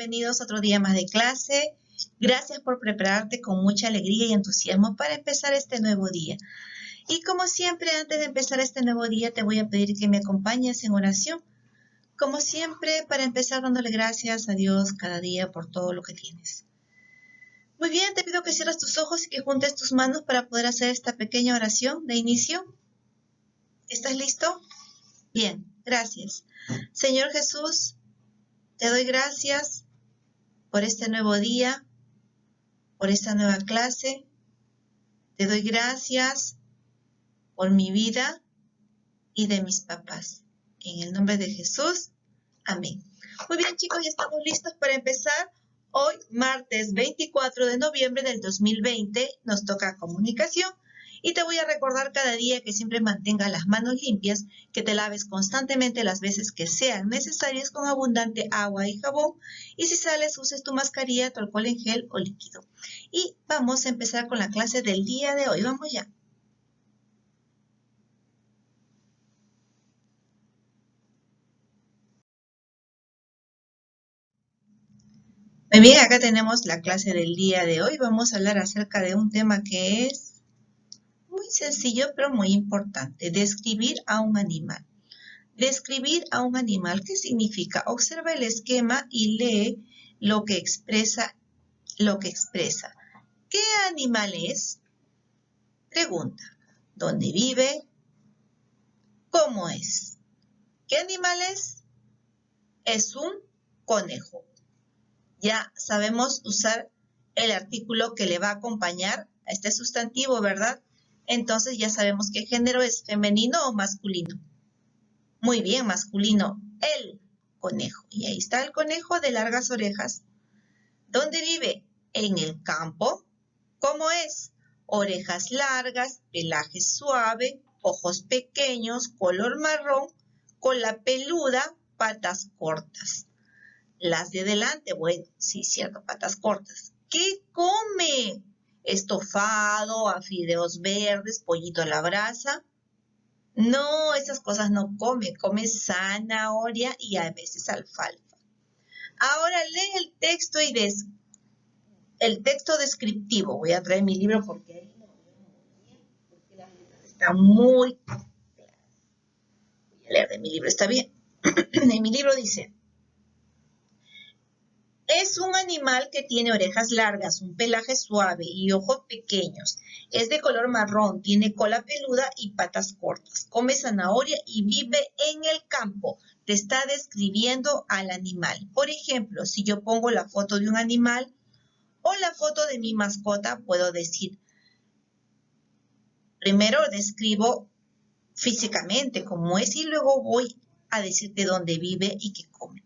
bienvenidos a otro día más de clase. Gracias por prepararte con mucha alegría y entusiasmo para empezar este nuevo día. Y como siempre, antes de empezar este nuevo día, te voy a pedir que me acompañes en oración. Como siempre, para empezar dándole gracias a Dios cada día por todo lo que tienes. Muy bien, te pido que cierres tus ojos y que juntes tus manos para poder hacer esta pequeña oración de inicio. ¿Estás listo? Bien, gracias. Señor Jesús, te doy gracias por este nuevo día, por esta nueva clase. Te doy gracias por mi vida y de mis papás. En el nombre de Jesús, amén. Muy bien, chicos, ya estamos listos para empezar. Hoy, martes 24 de noviembre del 2020, nos toca comunicación. Y te voy a recordar cada día que siempre mantengas las manos limpias, que te laves constantemente las veces que sean necesarias con abundante agua y jabón. Y si sales, uses tu mascarilla, tu alcohol en gel o líquido. Y vamos a empezar con la clase del día de hoy. Vamos ya. Muy bien, acá tenemos la clase del día de hoy. Vamos a hablar acerca de un tema que es muy sencillo, pero muy importante. Describir a un animal. Describir a un animal, ¿qué significa? Observa el esquema y lee lo que expresa. ¿Qué animal es? Pregunta. ¿Dónde vive? ¿Cómo es? ¿Qué animal es? Es un conejo. Ya sabemos usar el artículo que le va a acompañar a este sustantivo, ¿verdad? Entonces ya sabemos qué género es, femenino o masculino. Muy bien, masculino, el conejo. Y ahí está el conejo de largas orejas. ¿Dónde vive? En el campo. ¿Cómo es? Orejas largas, pelaje suave, ojos pequeños, color marrón, cola peluda, patas cortas. Las de delante, bueno, sí, cierto, patas cortas. ¿Qué come? Estofado, a fideos verdes, pollito a la brasa. No, esas cosas no come. Come zanahoria y a veces alfalfa. Ahora lee el texto y el texto descriptivo. Voy a traer mi libro porque ahí no veo bien, porque la letra está muy clara. Voy a leer de mi libro, ¿está bien? En mi libro dice: es un animal que tiene orejas largas, un pelaje suave y ojos pequeños. Es de color marrón, tiene cola peluda y patas cortas. Come zanahoria y vive en el campo. Te está describiendo al animal. Por ejemplo, si yo pongo la foto de un animal o la foto de mi mascota, puedo decir, primero describo físicamente cómo es y luego voy a decirte dónde vive y qué come.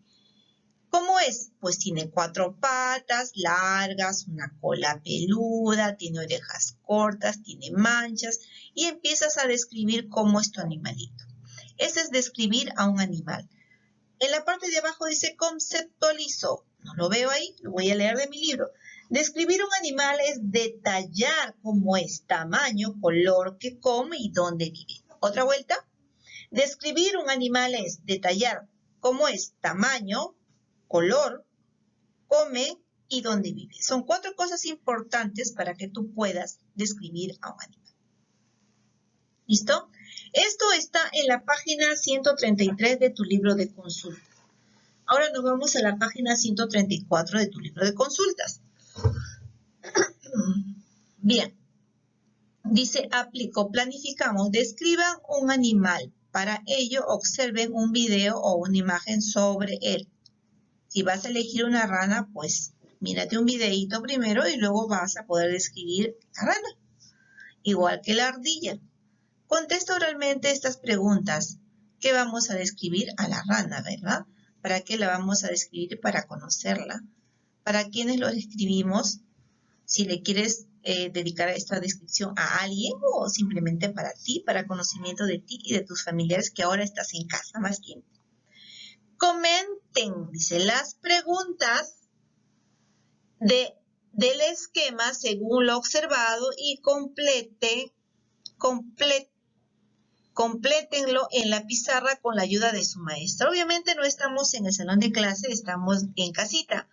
¿Cómo es? Pues tiene 4 patas largas, una cola peluda, tiene orejas cortas, tiene manchas y empiezas a describir cómo es tu animalito. Ese es describir a un animal. En la parte de abajo dice conceptualizo. No lo veo ahí, lo voy a leer de mi libro. Describir un animal es detallar cómo es, tamaño, color, qué come y dónde vive. Otra vuelta. Describir un animal es detallar cómo es, tamaño, color, come y dónde vive. Son 4 cosas importantes para que tú puedas describir a un animal. ¿Listo? Esto está en la página 133 de tu libro de consulta. Ahora nos vamos a la página 134 de tu libro de consultas. Bien. Dice, aplico, planificamos, describan un animal. Para ello, observen un video o una imagen sobre él. Si vas a elegir una rana, pues mírate un videito primero y luego vas a poder describir la rana. Igual que la ardilla. Contesta oralmente estas preguntas. ¿Qué vamos a describir a la rana, verdad? ¿Para qué la vamos a describir? Para conocerla. ¿Para quiénes lo describimos? Si le quieres dedicar esta descripción a alguien o simplemente para ti, para conocimiento de ti y de tus familiares que ahora estás en casa más tiempo. Comenten, dice, las preguntas del esquema según lo observado y complétenlo en la pizarra con la ayuda de su maestra. Obviamente no estamos en el salón de clase, estamos en casita.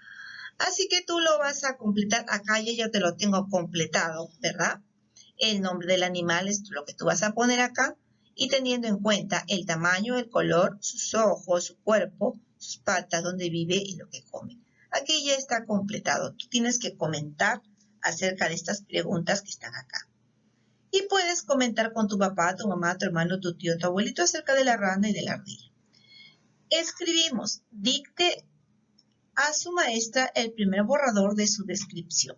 Así que tú lo vas a completar. Acá yo ya te lo tengo completado, ¿verdad? El nombre del animal es lo que tú vas a poner acá y teniendo en cuenta el tamaño, el color, sus ojos, su cuerpo, sus patas, dónde vive y lo que come. Aquí ya está completado. Tú tienes que comentar acerca de estas preguntas que están acá. Y puedes comentar con tu papá, tu mamá, tu hermano, tu tío, tu abuelito acerca de la rana y de la ardilla. Escribimos, dicte a su maestra el primer borrador de su descripción.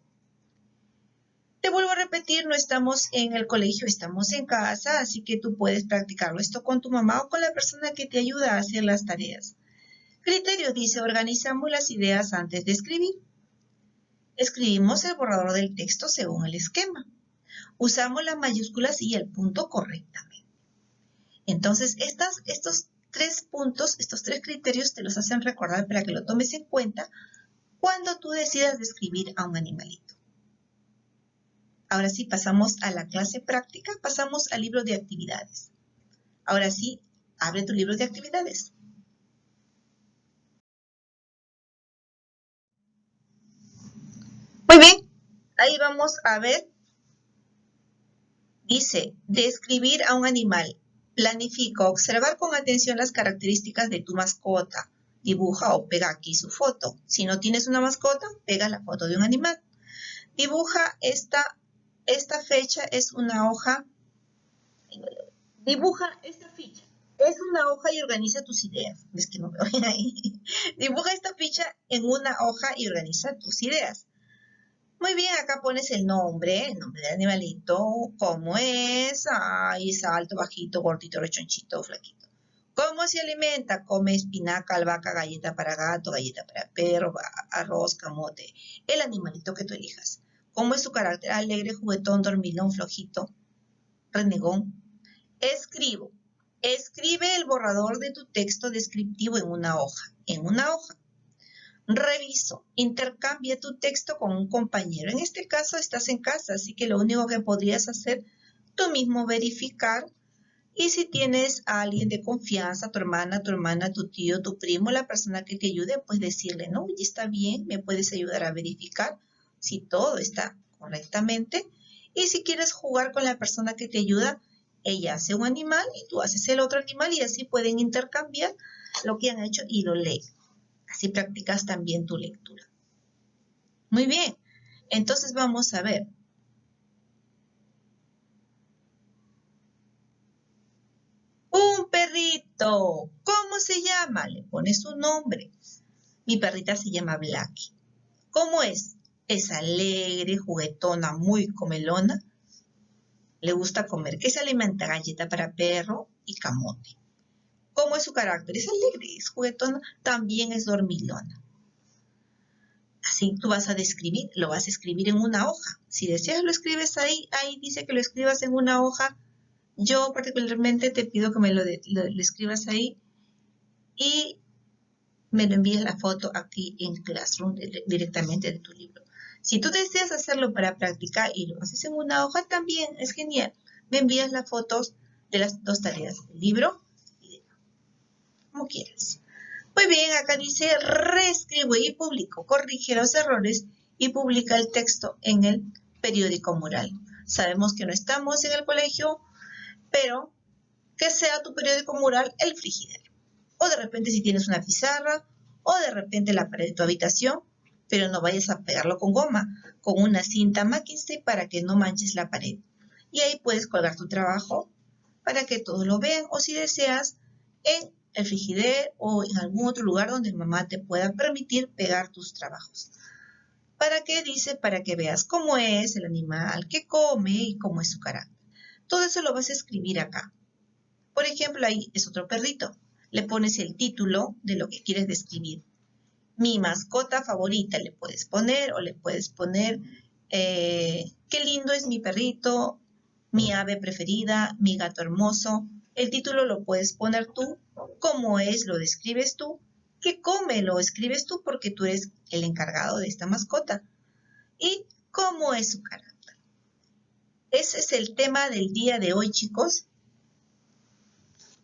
Te vuelvo a repetir, no estamos en el colegio, estamos en casa, así que tú puedes practicarlo esto con tu mamá o con la persona que te ayuda a hacer las tareas. Criterio dice, organizamos las ideas antes de escribir. Escribimos el borrador del texto según el esquema. Usamos las mayúsculas y el punto correctamente. Entonces, estos 3 puntos, estos 3 criterios te los hacen recordar para que lo tomes en cuenta cuando tú decidas describir a un animalito. Ahora sí, pasamos a la clase práctica, pasamos al libro de actividades. Ahora sí, abre tu libro de actividades. Muy bien, ahí vamos a ver. Dice, describir a un animal. Planifica, observar con atención las características de tu mascota. Dibuja o pega aquí su foto. Si no tienes una mascota, pega la foto de un animal. Dibuja esta fecha, es una hoja. Dibuja esta ficha. Es una hoja y organiza tus ideas. Es que no me ven ahí. Dibuja esta ficha en una hoja y organiza tus ideas. Muy bien, acá pones el nombre del animalito, cómo es, es alto, bajito, gordito, rechonchito, flaquito. ¿Cómo se alimenta? Come espinaca, albahaca, galleta para gato, galleta para perro, arroz, camote, el animalito que tú elijas. ¿Cómo es su carácter? Alegre, juguetón, dormilón, flojito, renegón. Escribe el borrador de tu texto descriptivo en una hoja. Reviso, intercambia tu texto con un compañero. En este caso estás en casa, así que lo único que podrías hacer tú mismo verificar. Y si tienes a alguien de confianza, tu hermana, tu tío, tu primo, la persona que te ayude, pues decirle, no, ya está bien, me puedes ayudar a verificar si todo está correctamente. Y si quieres jugar con la persona que te ayuda, ella hace un animal y tú haces el otro animal y así pueden intercambiar lo que han hecho y lo leen. Así practicas también tu lectura. Muy bien, entonces vamos a ver. Un perrito, ¿cómo se llama? Le pones su nombre. Mi perrita se llama Blackie. ¿Cómo es? Es alegre, juguetona, muy comelona. Le gusta comer. ¿Qué se alimenta? Galleta para perro y camote. ¿Cómo es su carácter? Es alegre, es juguetona, también es dormilona. Así tú vas a describir, lo vas a escribir en una hoja. Si deseas lo escribes ahí dice que lo escribas en una hoja. Yo particularmente te pido que me lo escribas ahí y me lo envíes la foto aquí en Classroom directamente de tu libro. Si tú deseas hacerlo para practicar y lo haces en una hoja, también es genial. Me envías las fotos de las 2 tareas, del libro y de como quieras. Muy bien, acá dice reescribo y publico, corrige los errores y publica el texto en el periódico mural. Sabemos que no estamos en el colegio, pero que sea tu periódico mural el frigider. O de repente si tienes una pizarra, o de repente la pared de tu habitación, pero no vayas a pegarlo con goma, con una cinta McKinsey para que no manches la pared. Y ahí puedes colgar tu trabajo para que todos lo vean, o si deseas, en el frigider o en algún otro lugar donde mamá te pueda permitir pegar tus trabajos. ¿Para qué? Dice, para que veas cómo es el animal, qué come y cómo es su carácter. Todo eso lo vas a escribir acá. Por ejemplo, ahí es otro perrito. Le pones el título de lo que quieres describir. Mi mascota favorita le puedes poner o le puedes poner qué lindo es mi perrito, mi ave preferida, mi gato hermoso. El título lo puedes poner tú, cómo es, lo describes tú, qué come, lo escribes tú porque tú eres el encargado de esta mascota y cómo es su carácter. Ese es el tema del día de hoy, chicos.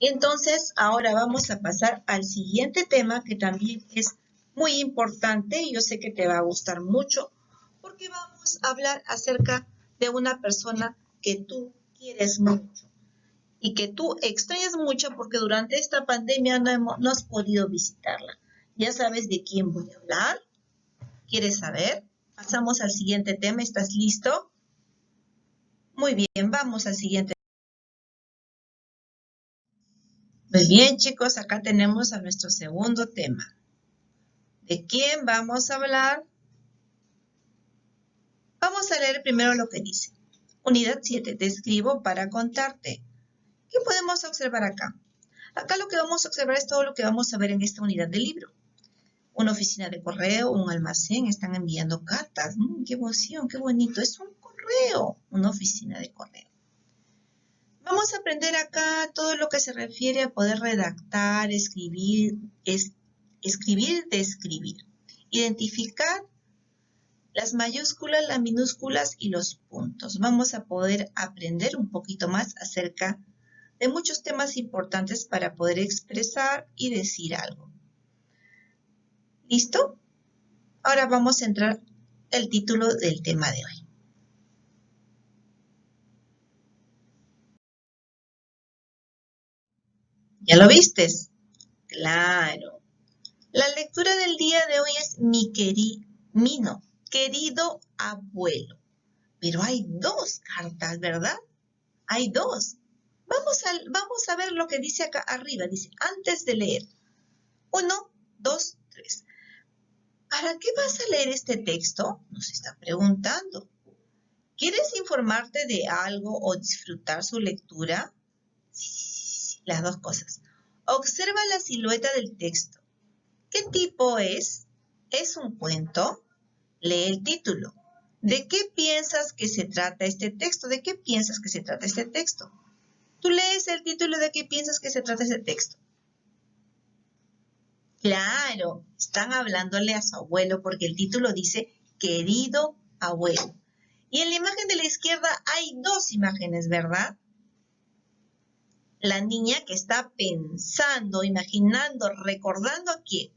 Entonces, ahora vamos a pasar al siguiente tema que también es muy importante. Yo sé que te va a gustar mucho porque vamos a hablar acerca de una persona que tú quieres mucho y que tú extrañas mucho porque durante esta pandemia no has podido visitarla. ¿Ya sabes de quién voy a hablar? ¿Quieres saber? Pasamos al siguiente tema. ¿Estás listo? Muy bien, vamos al siguiente. Muy bien, chicos, acá tenemos a nuestro segundo tema. ¿De quién vamos a hablar? Vamos a leer primero lo que dice. Unidad 7, te escribo para contarte. ¿Qué podemos observar acá? Acá lo que vamos a observar es todo lo que vamos a ver en esta unidad del libro. Una oficina de correo, un almacén, están enviando cartas. ¡Qué emoción, qué bonito! Es un correo, una oficina de correo. Vamos a aprender acá todo lo que se refiere a poder redactar, escribir, describir, identificar las mayúsculas, las minúsculas y los puntos. Vamos a poder aprender un poquito más acerca de muchos temas importantes para poder expresar y decir algo. ¿Listo? Ahora vamos a entrar al título del tema de hoy. ¿Ya lo vistes? Claro. La lectura del día de hoy es querido abuelo. Pero hay dos cartas, ¿verdad? Hay dos. Vamos a ver lo que dice acá arriba. Dice, antes de leer. 1, 2, 3. ¿Para qué vas a leer este texto? Nos está preguntando. ¿Quieres informarte de algo o disfrutar su lectura? Sí, las dos cosas. Observa la silueta del texto. ¿Qué tipo es? ¿Es un cuento? Lee el título. ¿De qué piensas que se trata este texto? ¿De qué piensas que se trata este texto? Tú lees el título de qué piensas que se trata este texto. Claro, están hablándole a su abuelo porque el título dice querido abuelo. Y en la imagen de la izquierda hay dos imágenes, ¿verdad? La niña que está pensando, imaginando, recordando a quién.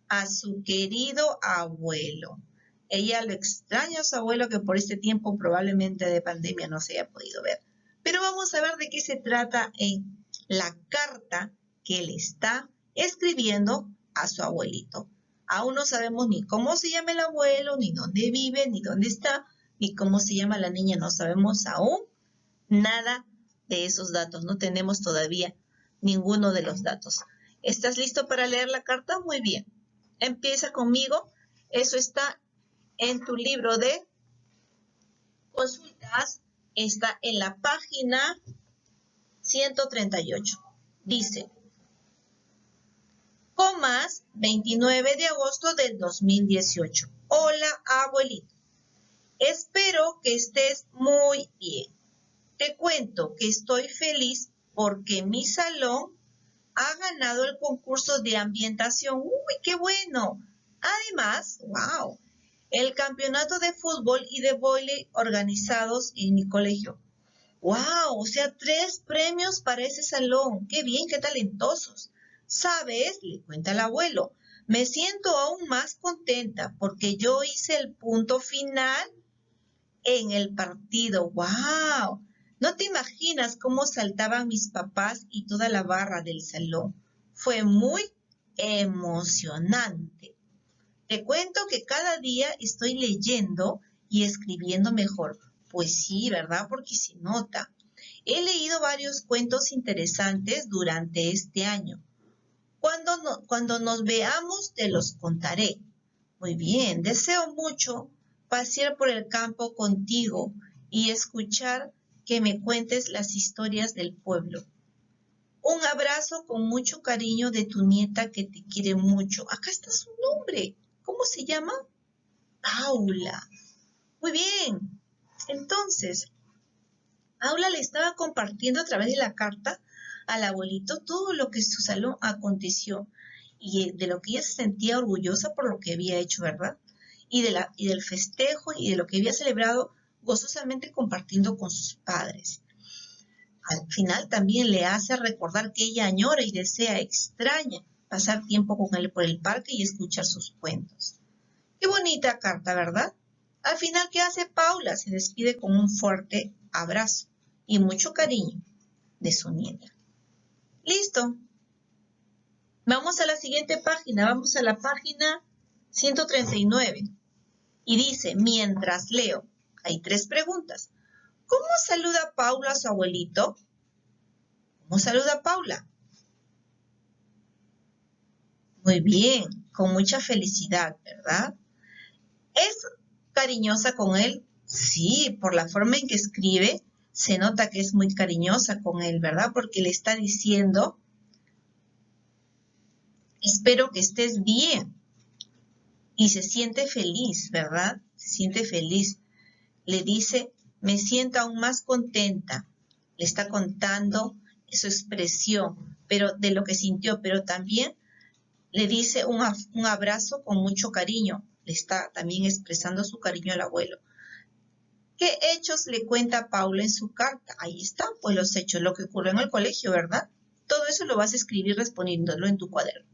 A su querido abuelo. Ella lo extraña a su abuelo que por este tiempo probablemente de pandemia no se haya podido ver. Pero vamos a ver de qué se trata en la carta que le está escribiendo a su abuelito. Aún no sabemos ni cómo se llama el abuelo, ni dónde vive, ni dónde está, ni cómo se llama la niña. No sabemos aún nada de esos datos. No tenemos todavía ninguno de los datos. ¿Estás listo para leer la carta? Muy bien. Empieza conmigo. Eso está en tu libro de consultas. Está en la página 138. Dice, Comas, 29 de agosto del 2018. Hola, abuelito. Espero que estés muy bien. Te cuento que estoy feliz porque mi salón ha ganado el concurso de ambientación. ¡Uy, qué bueno! Además, wow, el campeonato de fútbol y de vóley organizados en mi colegio. ¡Wow! O sea, 3 premios para ese salón. ¡Qué bien, qué talentosos! ¿Sabes? Le cuenta el abuelo. Me siento aún más contenta porque yo hice el punto final en el partido. ¡Wow! No te imaginas cómo saltaban mis papás y toda la barra del salón. Fue muy emocionante. Te cuento que cada día estoy leyendo y escribiendo mejor. Pues sí, ¿verdad? Porque se nota. He leído varios cuentos interesantes durante este año. Cuando nos veamos te los contaré. Muy bien, deseo mucho pasear por el campo contigo y escuchar que me cuentes las historias del pueblo. Un abrazo con mucho cariño de tu nieta que te quiere mucho. Acá está su nombre. ¿Cómo se llama? Paula. Muy bien. Entonces, Paula le estaba compartiendo a través de la carta al abuelito todo lo que en su salón aconteció y de lo que ella se sentía orgullosa por lo que había hecho, ¿verdad? Y del festejo y de lo que había celebrado gozosamente compartiendo con sus padres. Al final también le hace recordar que ella añora y desea, extraña pasar tiempo con él por el parque y escuchar sus cuentos. Qué bonita carta, ¿verdad? Al final, ¿qué hace Paula? Se despide con un fuerte abrazo y mucho cariño de su nieta. ¡Listo! Vamos a la siguiente página, vamos a la página 139. Y dice, mientras leo, hay 3 preguntas. ¿Cómo saluda Paula a su abuelito? ¿Cómo saluda Paula? Muy bien, con mucha felicidad, ¿verdad? ¿Es cariñosa con él? Sí, por la forma en que escribe, se nota que es muy cariñosa con él, ¿verdad? Porque le está diciendo, espero que estés bien. Y se siente feliz, ¿verdad? Se siente feliz. Le dice, me siento aún más contenta. Le está contando su expresión, pero de lo que sintió, pero también le dice un abrazo con mucho cariño. Le está también expresando su cariño al abuelo. ¿Qué hechos le cuenta Paula en su carta? Ahí están, pues los hechos, lo que ocurrió en el colegio, ¿verdad? Todo eso lo vas a escribir respondiéndolo en tu cuaderno.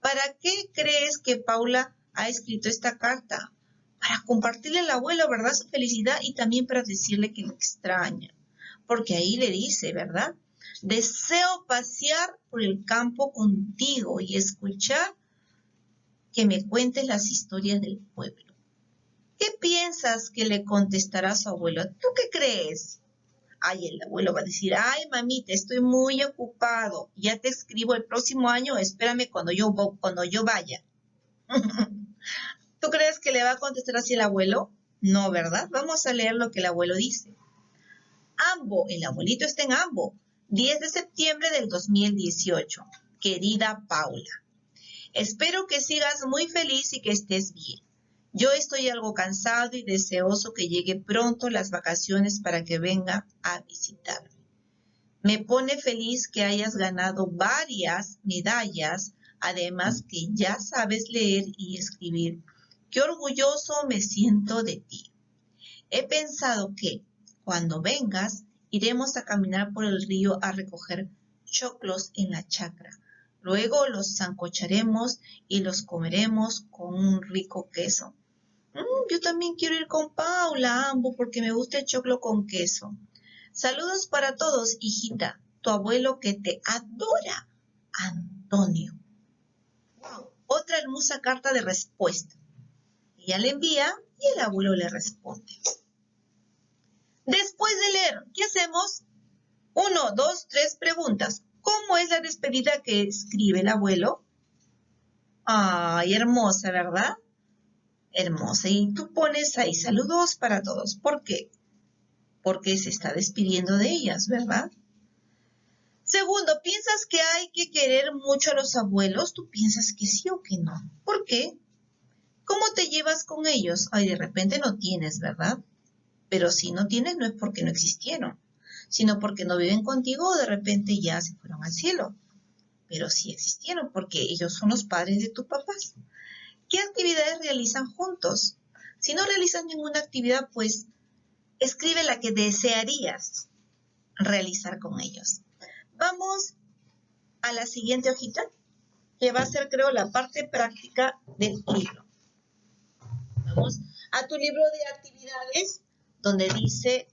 ¿Para qué crees que Paula ha escrito esta carta? Para compartirle al abuelo, ¿verdad? Su felicidad y también para decirle que lo extraña. Porque ahí le dice, ¿verdad? Deseo pasear por el campo contigo y escuchar que me cuentes las historias del pueblo. ¿Qué piensas que le contestará a su abuelo? ¿Tú qué crees? Ay, el abuelo va a decir, ay, mamita, estoy muy ocupado. Ya te escribo el próximo año, espérame cuando yo vaya. ¿Tú crees que le va a contestar así el abuelo? No, ¿verdad? Vamos a leer lo que el abuelo dice. Ambo, el abuelito está en Ambo, 10 de septiembre del 2018. Querida Paula, espero que sigas muy feliz y que estés bien. Yo estoy algo cansado y deseoso que llegue pronto las vacaciones para que venga a visitarme. Me pone feliz que hayas ganado varias medallas, además que ya sabes leer y escribir. Qué orgulloso me siento de ti. He pensado que, cuando vengas, iremos a caminar por el río a recoger choclos en la chacra. Luego los sancocharemos y los comeremos con un rico queso. Yo también quiero ir con Paula a Ambo porque me gusta el choclo con queso. Saludos para todos, hijita. Tu abuelo que te adora, Antonio. Wow. Otra hermosa carta de respuesta. Ella le envía y el abuelo le responde. Después de leer, ¿qué hacemos? 1, 2, 3 preguntas. ¿Cómo es la despedida que escribe el abuelo? Ay, hermosa, ¿verdad? Hermosa. Y tú pones ahí saludos para todos. ¿Por qué? Porque se está despidiendo de ellas, ¿verdad? Segundo, ¿piensas que hay que querer mucho a los abuelos? ¿Tú piensas que sí o que no? ¿Por qué? ¿Cómo te llevas con ellos? Ay, de repente no tienes, ¿verdad? Pero si no tienes no es porque no existieron, sino porque no viven contigo o de repente ya se fueron al cielo. Pero sí existieron porque ellos son los padres de tus papás. ¿Qué actividades realizan juntos? Si no realizas ninguna actividad, pues escribe la que desearías realizar con ellos. Vamos a la siguiente hojita, que va a ser, creo, la parte práctica del libro. Vamos a tu libro de actividades, donde dice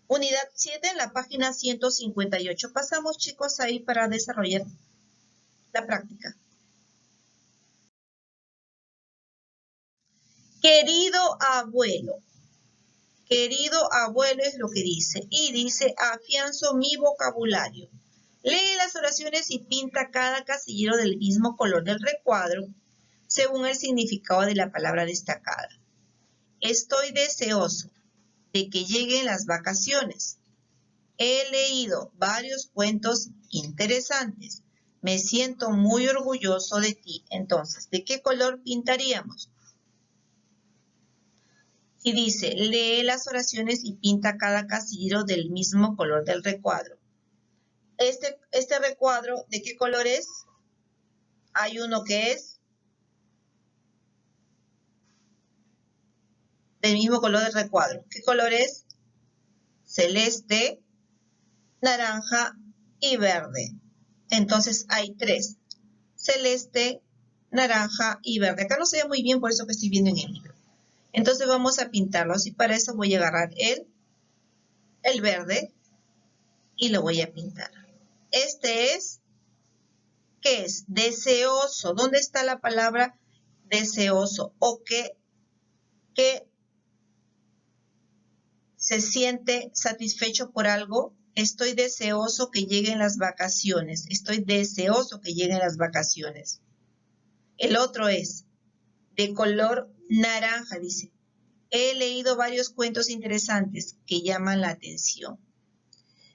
unidad 7 en la página 158. Pasamos, chicos, ahí para desarrollar la práctica. Querido abuelo es lo que dice. Y dice, afianzo mi vocabulario. Lee las oraciones y pinta cada casillero del mismo color del recuadro, según el significado de la palabra destacada. Estoy deseoso de que lleguen las vacaciones. He leído varios cuentos interesantes. Me siento muy orgulloso de ti. Entonces, ¿de qué color pintaríamos? Si dice, lee las oraciones y pinta cada casillero del mismo color del recuadro. Este recuadro, ¿de qué color es? Hay uno que es del mismo color del recuadro. ¿Qué color es? Celeste, naranja y verde. Entonces hay 3. celeste, naranja y verde. Acá no se ve muy bien, por eso que estoy viendo en el libro. Entonces vamos a pintarlos y para eso voy a agarrar el verde y lo voy a pintar. Este es, ¿qué es? Deseoso. ¿Dónde está la palabra deseoso? O que se siente satisfecho por algo. Estoy deseoso que lleguen las vacaciones. Estoy deseoso que lleguen las vacaciones. El otro es de color naranja, dice. He leído varios cuentos interesantes que llaman la atención.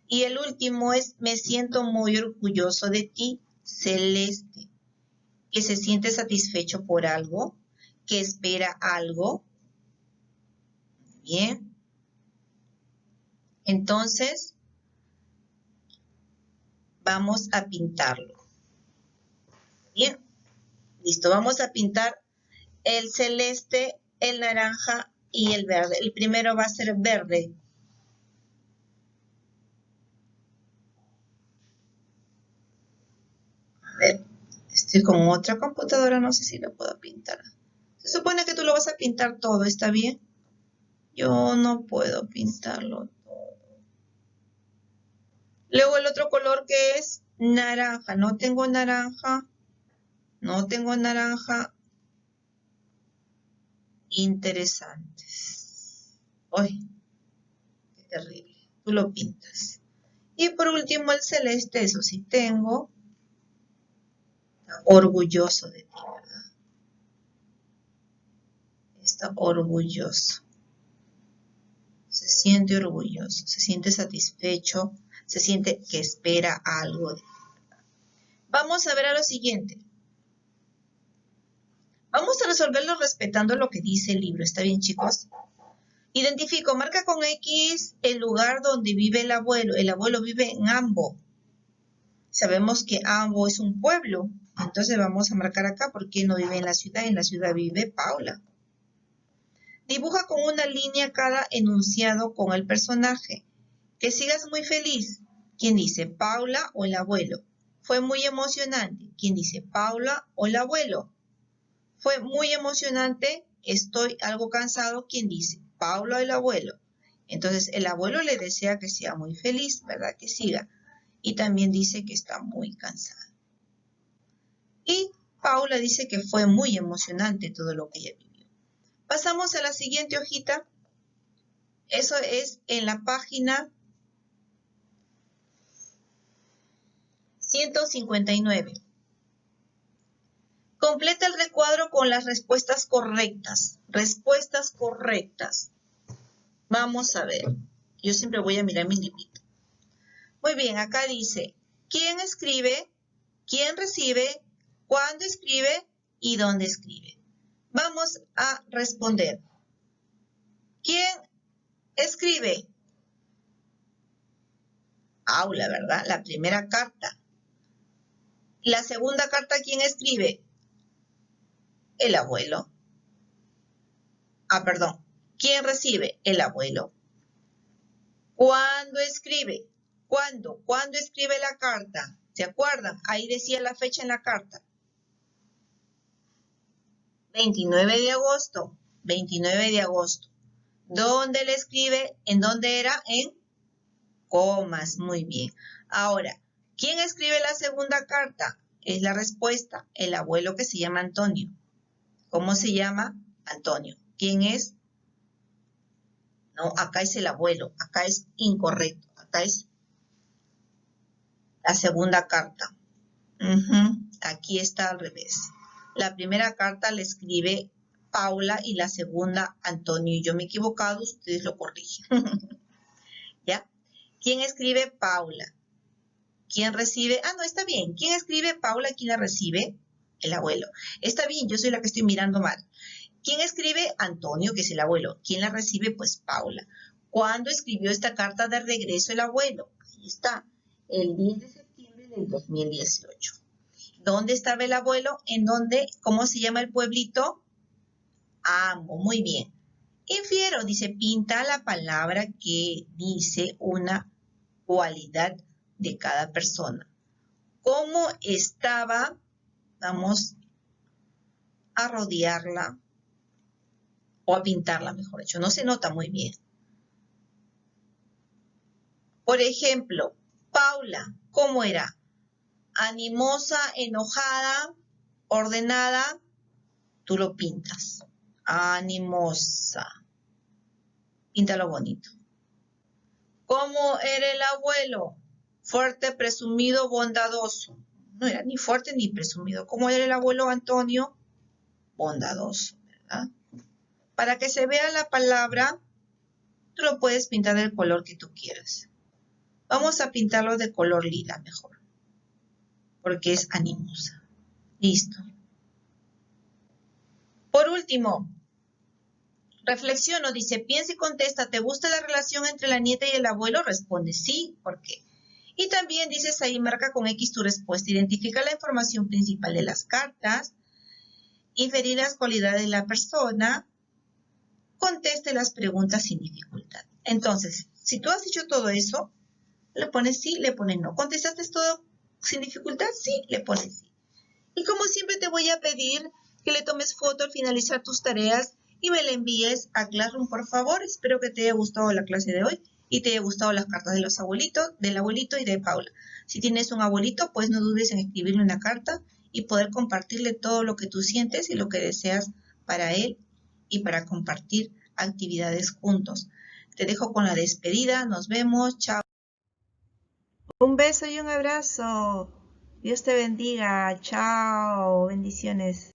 Y el último es, me siento muy orgulloso de ti, celeste, que se siente satisfecho por algo, que espera algo. Bien. Entonces, vamos a pintarlo. Bien. Listo, vamos a pintar el celeste, el naranja y el verde. El primero va a ser verde. A ver, estoy con otra computadora, no sé si lo puedo pintar. Se supone que tú lo vas a pintar todo, ¿está bien? Yo no puedo pintarlo todo. Luego el otro color que es naranja. No tengo naranja. No tengo naranja. Interesantes. ¡Ay! Qué terrible. Tú lo pintas. Y por último el celeste, eso sí tengo. Está orgulloso de ti, ¿verdad? Está orgulloso. Se siente orgulloso, se siente satisfecho, se siente que espera algo de ti. Vamos a ver a lo siguiente. Vamos a resolverlo respetando lo que dice el libro. ¿Está bien, chicos? Identifico, marca con X el lugar donde vive el abuelo. El abuelo vive en Ambo. Sabemos que Ambo es un pueblo. Entonces vamos a marcar acá porque no vive en la ciudad. En la ciudad vive Paula. Dibuja con una línea cada enunciado con el personaje. Que sigas muy feliz. ¿Quién dice? Paula o el abuelo. Fue muy emocionante. ¿Quién dice? Paula o el abuelo. Fue muy emocionante. Estoy algo cansado. ¿Quién dice? Paula o el abuelo. Entonces el abuelo le desea que sea muy feliz, ¿verdad? Que siga. Y también dice que está muy cansado. Y Paula dice que fue muy emocionante todo lo que ella vivió. Pasamos a la siguiente hojita. Eso es en la página 159. Completa el recuadro con las respuestas correctas. Respuestas correctas. Vamos a ver. Yo siempre voy a mirar mi librito. Muy bien, acá dice, ¿quién escribe? ¿Quién recibe? ¿Cuándo escribe? ¿Y dónde escribe? Vamos a responder. ¿Quién escribe? Paula, ¿verdad? La primera carta. La segunda carta, ¿quién escribe? El abuelo. Perdón. ¿Quién recibe? El abuelo. ¿Cuándo escribe? ¿Cuándo? ¿Cuándo escribe la carta? ¿Se acuerdan? Ahí decía la fecha en la carta. 29 de agosto. 29 de agosto. ¿Dónde le escribe? ¿En dónde era? En comas. Muy bien. Ahora, ¿quién escribe la segunda carta? Es la respuesta. El abuelo que se llama Antonio. ¿Cómo se llama? Antonio. ¿Quién es? No, acá es el abuelo. Acá es incorrecto. Acá es la segunda carta. Aquí está al revés. La primera carta la escribe Paula y la segunda Antonio. Y yo me he equivocado, ustedes lo corrigen. ¿Ya? ¿Quién escribe? Paula. ¿Quién recibe? No, está bien. ¿Quién escribe? Paula. ¿Quién la recibe? El abuelo. Está bien, yo soy la que estoy mirando mal. ¿Quién escribe? Antonio, que es el abuelo. ¿Quién la recibe? Pues Paula. ¿Cuándo escribió esta carta de regreso el abuelo? Ahí está. El 10 de septiembre del 2018. ¿Dónde estaba el abuelo? ¿En dónde? ¿Cómo se llama el pueblito? Ambo. Muy bien. Infiero, dice, pinta la palabra que dice una cualidad de cada persona. ¿Cómo estaba vamos a rodearla o a pintarla, mejor dicho. No se nota muy bien. Por ejemplo, Paula, ¿cómo era? Animosa, enojada, ordenada, tú lo pintas. Animosa. Píntalo bonito. ¿Cómo era el abuelo? Fuerte, presumido, bondadoso. No era ni fuerte ni presumido. ¿Cómo era el abuelo Antonio? Bondadoso, ¿verdad? Para que se vea la palabra, tú lo puedes pintar del color que tú quieras. Vamos a pintarlo de color lila mejor, porque es animosa. Listo. Por último, reflexiono, dice, piensa y contesta, ¿te gusta la relación entre la nieta y el abuelo? Responde sí, ¿por qué? Y también dices ahí, marca con X tu respuesta, identifica la información principal de las cartas, inferir las cualidades de la persona, conteste las preguntas sin dificultad. Entonces, si tú has hecho todo eso, le pones sí, le pones no. ¿Contestaste todo sin dificultad? Sí, le pones sí. Y como siempre te voy a pedir que le tomes foto al finalizar tus tareas y me la envíes a Classroom, por favor. Espero que te haya gustado la clase de hoy y te haya gustado las cartas de los abuelitos, del abuelito y de Paula. Si tienes un abuelito, pues no dudes en escribirle una carta y poder compartirle todo lo que tú sientes y lo que deseas para él y para compartir actividades juntos. Te dejo con la despedida. Nos vemos. Chao. Un beso y un abrazo. Dios te bendiga. Chao. Bendiciones.